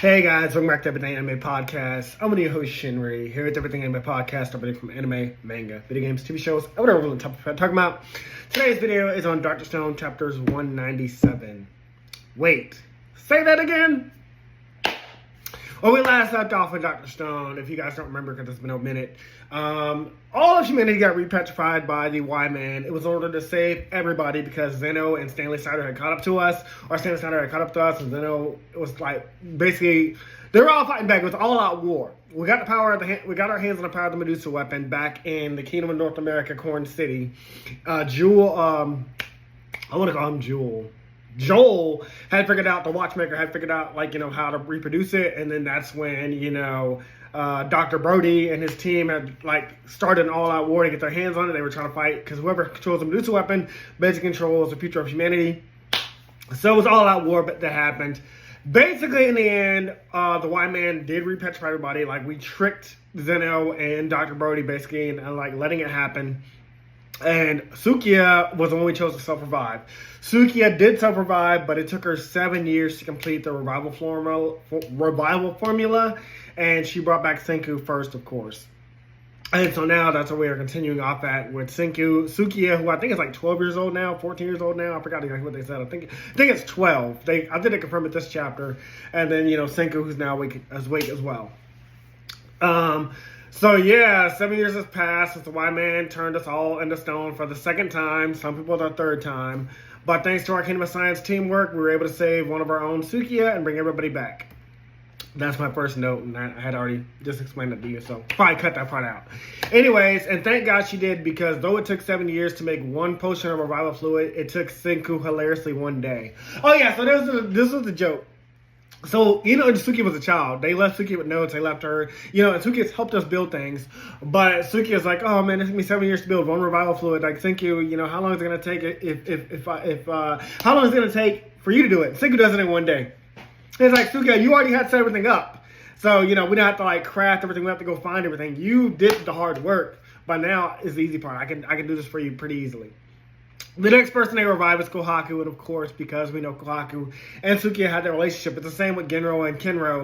Hey guys, welcome back to Everything Anime Podcast. I'm your host Shinry. Here at Everything Anime Podcast, everything from anime, manga, video games, TV shows, and whatever we're talking about. Today's video is on Dr. Stone chapters 197. Wait, say that again? Well, we last left off with Dr. Stone, if you guys don't remember because it's been a minute. All of humanity got repetrified by the Y-Man. It was in order to save everybody because Zeno and Stanley Snyder had caught up to us, or Stanley Snyder had caught up to us, and Zeno was like, basically, they were all fighting back. It was all-out war. We got the power of we got our hands on the power of the Medusa weapon back in the Kingdom of North America, Corn City. I want to call him Jewel. Joel had figured out, the watchmaker had figured out, how to reproduce it, and then that's when, Dr. Brody and his team had, started an all-out war to get their hands on it. They were trying to fight, because whoever controls the Medusa weapon basically controls the future of humanity. So it was all-out war that happened. Basically, in the end, the Y-Man did repetrify everybody. We tricked Zeno and Dr. Brody, basically, and letting it happen. And Sukiya was the one we chose to self-revive. Sukiya did self-revive, but it took her 7 years to complete the revival formula, and she brought back Senku first, of course. And so now that's what we are continuing off at with Sukiya, who I think is 12 years old now, 14 years old now. I forgot exactly what they said. I think it's 12. I didn't confirm it this chapter. And then, Senku, who's now awake as well. So yeah, 7 years has passed since the Y-Man turned us all into stone for the second time. Some people the third time. But thanks to our Kingdom of Science teamwork, we were able to save one of our own, Sukiya, and bring everybody back. That's my first note, and I had already just explained that to you, so probably cut that part out. Anyways, and thank God she did, because though it took 7 years to make one potion of revival fluid, it took Senku hilariously 1 day. Oh yeah, so this was the joke. So, Suki was a child. They left Suki with notes. They left her, and Suki has helped us build things. But Suki is like, oh man, it took me 7 years to build one revival fluid. Senku, how long is it going to take how long is it going to take for you to do it? Senku does it in 1 day. It's like, Suki, you already had to set everything up. So, we don't have to craft everything. We have to go find everything. You did the hard work. But now is the easy part. I can do this for you pretty easily. The next person they revive is Kohaku, and of course, because we know Kohaku and Sukiya had their relationship, it's the same with Genro and Kenro.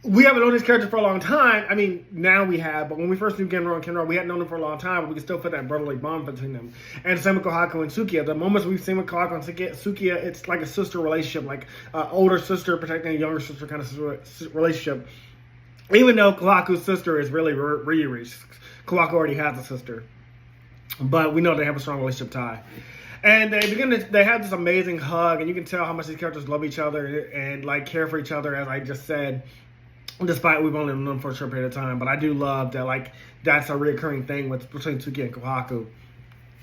We haven't known these characters for a long time. I mean, now we have, but when we first knew Genro and Kenro, we hadn't known them for a long time, but we can still put that brotherly bond between them. And same with Kohaku and Sukiya. The moments we've seen with Kohaku and Sukiya, it's like a sister relationship, older sister protecting a younger sister kind of relationship. Even though Kohaku's sister is really Ryuri. Kohaku already has a sister. But we know they have a strong relationship tie. And they have this amazing hug, and you can tell how much these characters love each other and care for each other, as I just said, despite we've only known them for a short period of time. But I do love that that's a reoccurring thing between Sukiya and Kohaku.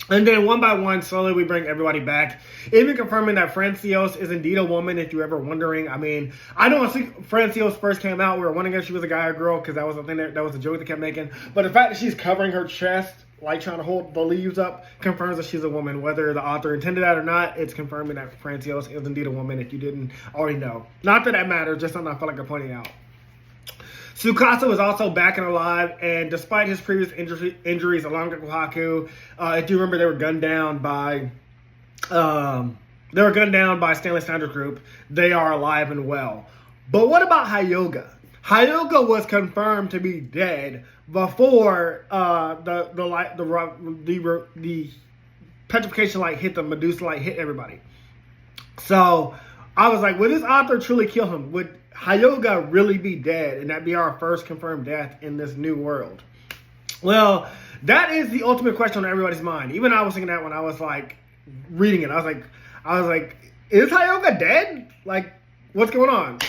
And then one by one, slowly we bring everybody back, even confirming that Francios is indeed a woman, if you're ever wondering. I mean, I know when Francios first came out, we were wondering if she was a guy or girl, because that was the thing that was a joke they kept making. But the fact that she's covering her chest, trying to hold the leaves up, confirms that she's a woman. Whether the author intended that or not, it's confirming that Francios is indeed a woman, if you didn't already know. Not that matters, just something I felt like I'm pointing out. Tsukasa was also back and alive, and despite his previous injuries along with Kohaku, if you remember, they were gunned down by Stanley Snyder's group. They are alive and well. But what about Hyoga? Hyoga was confirmed to be dead before the petrification light hit the Medusa light hit everybody. So I was like, would this author truly kill him? Would Hyoga really be dead, and that be our first confirmed death in this new world? Well, that is the ultimate question on everybody's mind. Even I was thinking that when I was reading it. I was like, is Hyoga dead? What's going on?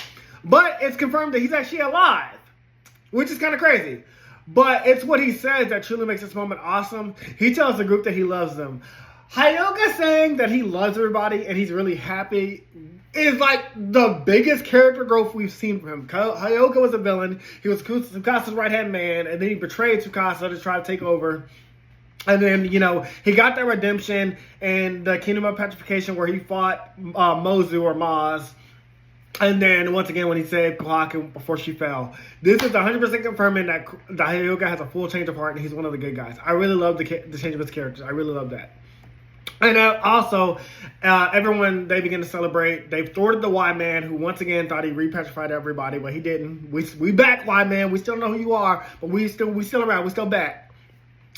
But it's confirmed that he's actually alive, which is kind of crazy. But it's what he says that truly makes this moment awesome. He tells the group that he loves them. Hyoga saying that he loves everybody and he's really happy is the biggest character growth we've seen from him. Hyoga was a villain. He was Tsukasa's right-hand man, and then he betrayed Tsukasa to try to take over. And then, he got that redemption in the Kingdom of Petrification where he fought Mozu or Maz. And then, once again, when he saved Kohaku before she fell. This is 100% confirming that Hyoga has a full change of heart and he's one of the good guys. I really love the change of his character. I really love that. And also, everyone, they begin to celebrate. They've thwarted the Y Man, who once again thought he repetrified everybody, but he didn't. We back, Y Man. We still know who you are, but we still around. We still back.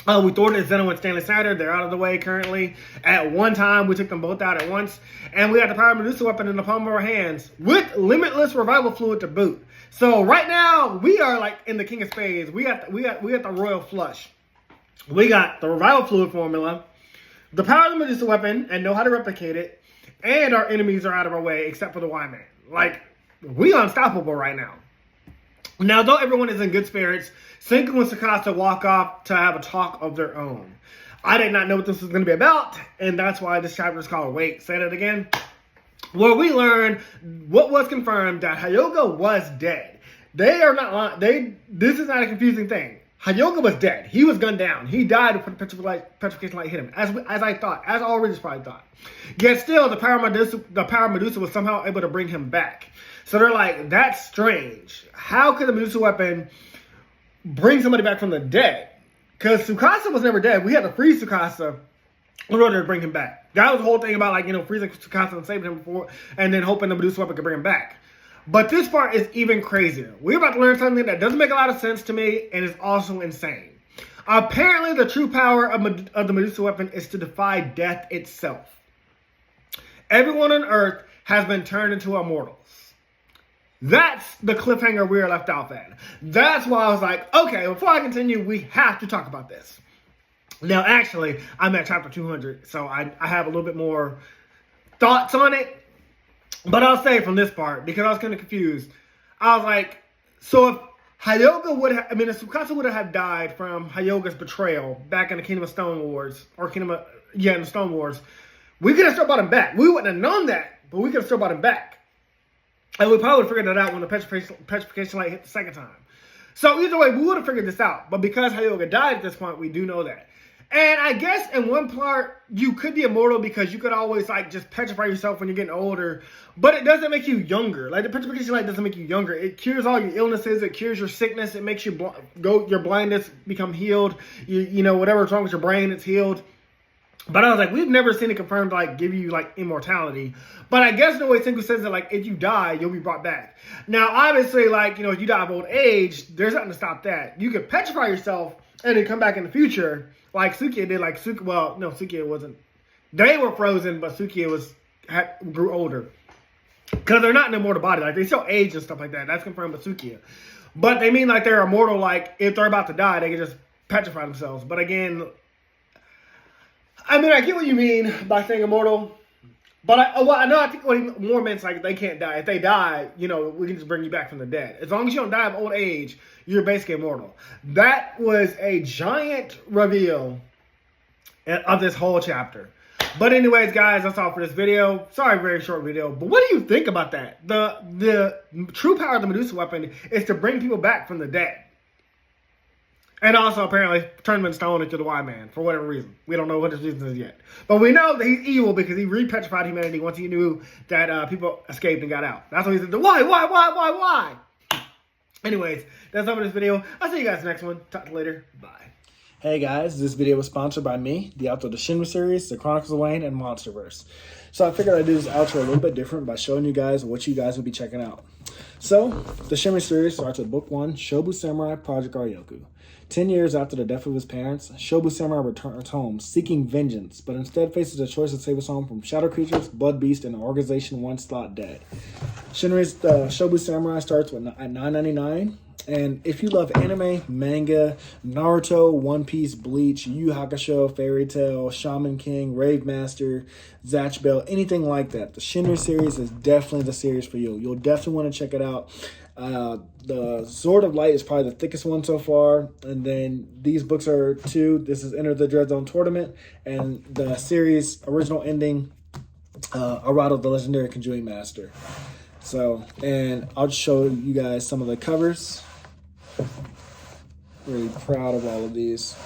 We thwarted Zeno and Stanley Snyder. They're out of the way currently. At one time, we took them both out at once. And we got the Power Medusa weapon in the palm of our hands with limitless revival fluid to boot. So right now, we are like in the King of Spades. We got the royal flush. We got the revival fluid formula, the Power of the Medusa weapon, and know how to replicate it. And our enemies are out of our way, except for the Y-Man. Like, we unstoppable right now. Now, though everyone is in good spirits, Senku and Tsukasa walk off to have a talk of their own. I did not know what this was going to be about, and that's why this chapter is called Wait, Say That Again. Where we learn what was confirmed, that Hyoga was dead. They are not lying. This is not a confusing thing. Hyoga was dead. He was gunned down. He died when the petrification light hit him, as I thought, as all readers probably thought. Yet still, the Power Medusa was somehow able to bring him back. So they're like, that's strange. How could the Medusa weapon bring somebody back from the dead? Because Tsukasa was never dead. We had to freeze Tsukasa in order to bring him back. That was the whole thing about, like, freezing Tsukasa and saving him before, and then hoping the Medusa weapon could bring him back. But this part is even crazier. We're about to learn something that doesn't make a lot of sense to me and is also insane. Apparently, the true power of the Medusa weapon is to defy death itself. Everyone on Earth has been turned into immortals. That's the cliffhanger we are left off at. That's why I was like, okay, before I continue, we have to talk about this. Now, actually, I'm at chapter 200, so I have a little bit more thoughts on it. But I'll say from this part, because I was kind of confused. I was like, so if Hyoga would have, if Tsukasa would have died from Hyoga's betrayal back in the Kingdom of Stone Wars, in the Stone Wars, we could have still brought him back. We wouldn't have known that, but we could have still brought him back. And we probably would have figured that out when the petrification light hit the second time. So either way, we would have figured this out. But because Hyoga died at this point, we do know that. And I guess in one part, you could be immortal because you could always, like, just petrify yourself when you're getting older. But it doesn't make you younger. Like, the petrification light doesn't make you younger. It cures all your illnesses. It cures your sickness. It makes your blindness become healed. Whatever's wrong with your brain, it's healed. But I was like, we've never seen it confirmed to, like, give you, like, immortality. But I guess the way Senku says that, like, if you die, you'll be brought back. Now, obviously, like, if you die of old age, there's nothing to stop that. You could petrify yourself and then come back in the future, like Sukiya did. Like, Sukiya wasn't. They were frozen, but Sukiya grew older. Because they're not in an immortal body. Like, they still age and stuff like that. That's confirmed with Sukiya. But they mean, like, they're immortal, like, if they're about to die, they can just petrify themselves. But again, I get what you mean by saying immortal. But I think what he more meant is, like, they can't die. If they die, we can just bring you back from the dead. As long as you don't die of old age, you're basically immortal. That was a giant reveal of this whole chapter. But anyways, guys, that's all for this video. Sorry, very short video. But what do you think about that? The true power of the Medusa weapon is to bring people back from the dead. And also, apparently, turn him in stone into the Y-Man, for whatever reason. We don't know what his reason is yet. But we know that he's evil because he re-petrified humanity once he knew that people escaped and got out. That's what he said, why? Anyways, that's all for this video. I'll see you guys next one. Talk to you later. Bye. Hey guys, this video was sponsored by me, the author of the Shinry series, the Chronicles of Wayne, and Monsterverse. So I figured I'd do this outro a little bit different by showing you guys what you guys will be checking out. So, the Shinry series starts with Book 1, Shobu Samurai Project Aryoku. 10 years after the death of his parents, Shobu Samurai returns home, seeking vengeance, but instead faces a choice to save his home from shadow creatures, blood beasts, and an organization once thought dead. Shinry's Shobu Samurai starts at $9.99. And if you love anime, manga, Naruto, One Piece, Bleach, Yu Yu Hakusho, Fairy Tail, Shaman King, Rave Master, Zatch Bell, anything like that, the Shinry series is definitely the series for you. You'll definitely want to check it out. The Sword of Light is probably the thickest one so far. And then these books are 2. This is Enter the Dread Zone Tournament. And the series original ending, Arado, the Legendary Conjuring Master. So, and I'll just show you guys some of the covers. Really proud of all of these.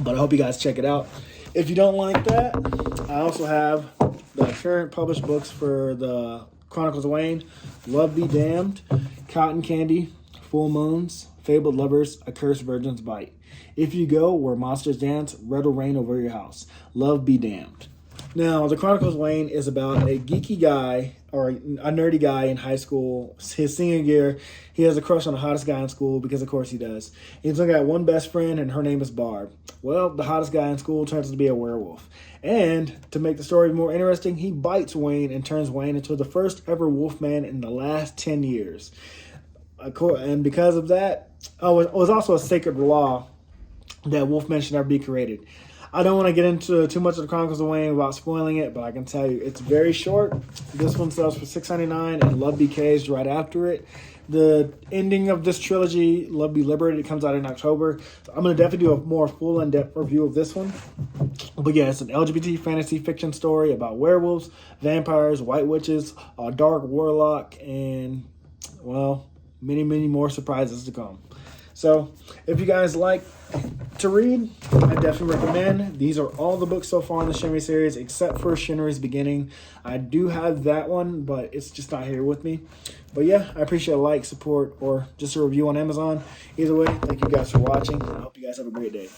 But I hope you guys check it out. If you don't like that, I also have the current published books for the Chronicles of Wayne, Love Be Damned, Cotton Candy, full moons, fabled lovers, a cursed virgin's bite. If you go where monsters dance, red will reign over your house. Love be damned. Now, the Chronicles of Wayne is about a geeky guy, or a nerdy guy in high school. His senior year, he has a crush on the hottest guy in school, because of course he does. He's only got one best friend, and her name is Barb. Well, the hottest guy in school turns out to be a werewolf. And to make the story more interesting, he bites Wayne and turns Wayne into the first ever wolfman in the last 10 years. And because of that, it was also a sacred law that wolfmen should never be created. I don't want to get into too much of the Chronicles of Wayne without spoiling it, but I can tell you it's very short. This one sells for $6.99, and Love Be Caged right after it. The ending of this trilogy, Love Be Liberated, comes out in October. So I'm going to definitely do a more full in-depth review of this one. But yeah, it's an LGBT fantasy fiction story about werewolves, vampires, white witches, a dark warlock, and, well, many, many more surprises to come. So if you guys like to read, I definitely recommend. These are all the books so far in the Shinry series, except for Shinry's Beginning. I do have that one, but it's just not here with me. But yeah, I appreciate a like, support, or just a review on Amazon. Either way, thank you guys for watching. I hope you guys have a great day.